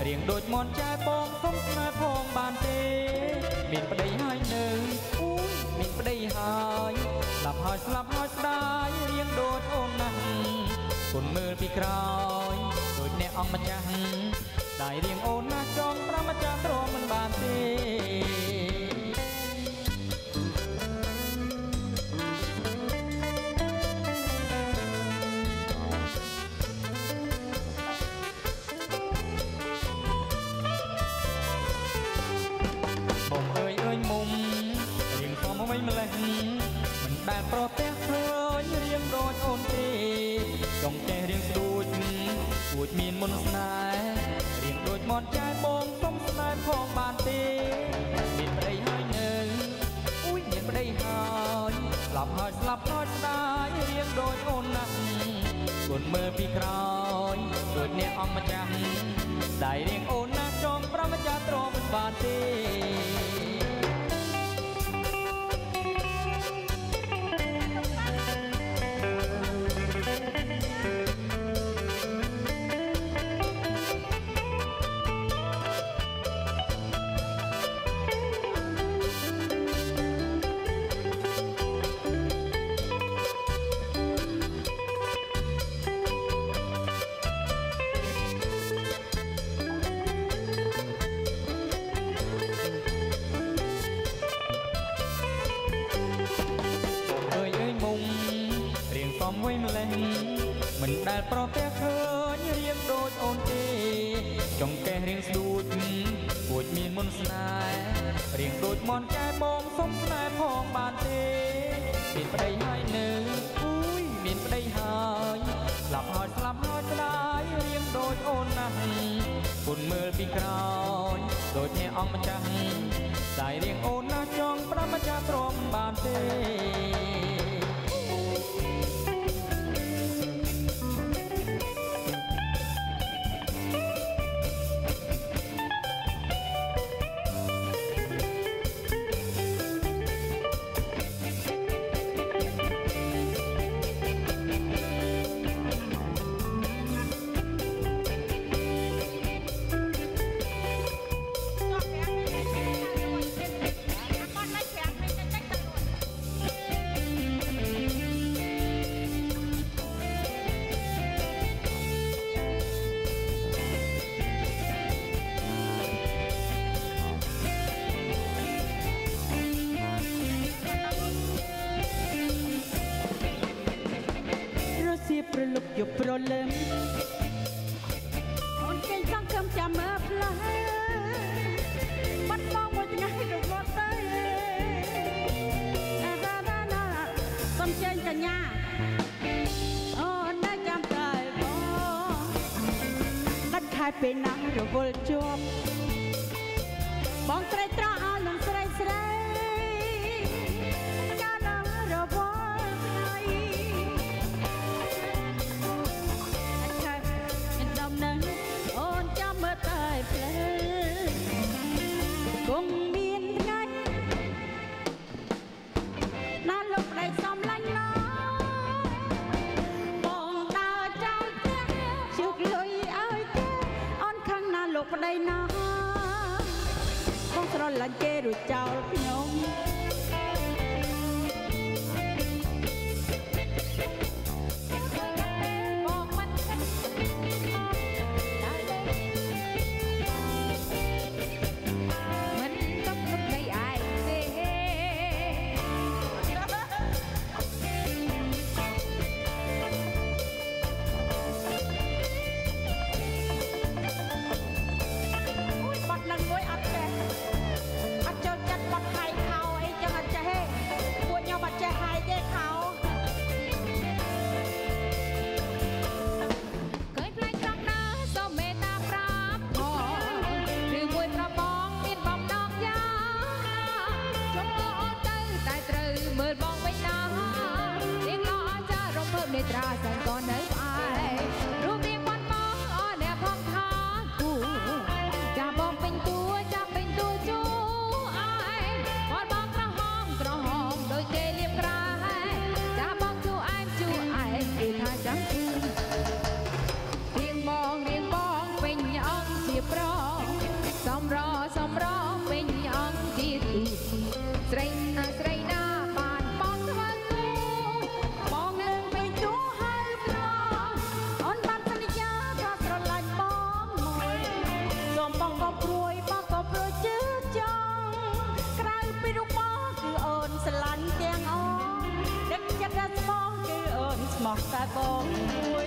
រៀងដូចមន់ចែបងសុំស្នេហ៍ផងបានទេមានប្តីហើយនៅអូយមានប្តីហើយស្លាប់ហើយស្លាប់ហើយស្ដាយរៀងដូចអូនណាស់គុណមើលពីក្រោយដូចអ្នកអង្គម្ចាស់ได้រៀងអូនណាស់ចង់ប្រមាចាទ្រាំមិនបានទេបងអើយអើយមុំរៀងធំអ្វីម្លេះមិនដែលប្រទះឃើញរៀងដូចអូនទេចង់ចេះរៀងស្ដួចួចមានមុនស្នេហ៍រៀងដូចមន់ចែបងសុំស្នេហ៍ផងបានទេមានប្តីហើយនៅអូយមានប្តីហើយស្លាប់ហើយស្លាប់ហើយស្ដាយរៀងដូចអូនណាស់គុណមើលពីក្រោយដូចអ្នកអង្គម្ចាស់ได้រៀងអូនណាស់ចង់ប្រមាចាទ្រាំមិនបានទេសំវិញម្លេះមិនដែលប្រទះឃើញរៀងដូចអូនទេចង់កេះរៀងស្ដួចពួចមានមុនស្នេហ៍រៀងដូចមន់ចែបងសុំស្នេហ៍ផងបានទេមានប្តីហើយនៅអូយមានប្តីហើយស្លាប់ហើយស្លាប់ហើយស្ដាយរៀងដូចអូនណាស់គុណមើលពីក្រោយដូចអ្នកអង្គម្ចាស់ได้រៀងអូនណាស់ចង់ប្រមាចាទ្រាំបានទេប្រលុកយកប្រលឹមអូនចេញសង្ឃឹមចាំមើលផ្លែបាត់បង់មួយថ្ងៃរបស់ទៅណាសំចេញកញ្ញាអូននៅចាំតែបងដាច់ខែពេលណារវល់ជាប់បងត្រេកត្រង់អស់នឹងស្រីស្រីកាលណារវល់អូនចាំមើលតែផ្លែគង់មានថ្ងៃណាលោកប្តីសំឡាញ់ណោបងដើរចាំផ្ទះជុកលុយឲ្យគេអូនខឹងណាលោកប្តីណោបងស្រឡាញ់គេរួចចោលខ្ញុំអត់ចូលចិត្តបាត់ថៃខោអីចឹង អង្គជាប្រសំរពេញអង្គជាទូស្រីណាបានបងធ្វើទូបងនឹងពេញទូហើយប្រអូនបានសន្យាថាស្រឡាញ់បងមួយសូមបងក៏ព្រួយបងក៏ព្រួយជឿចង់ក្រៅពីរូបបងគឺអូនស្រឡាញ់ទាំងអស់ដឹកចិត្តដល់ស្មោះគឺអូនស្មោះតែបងមួយ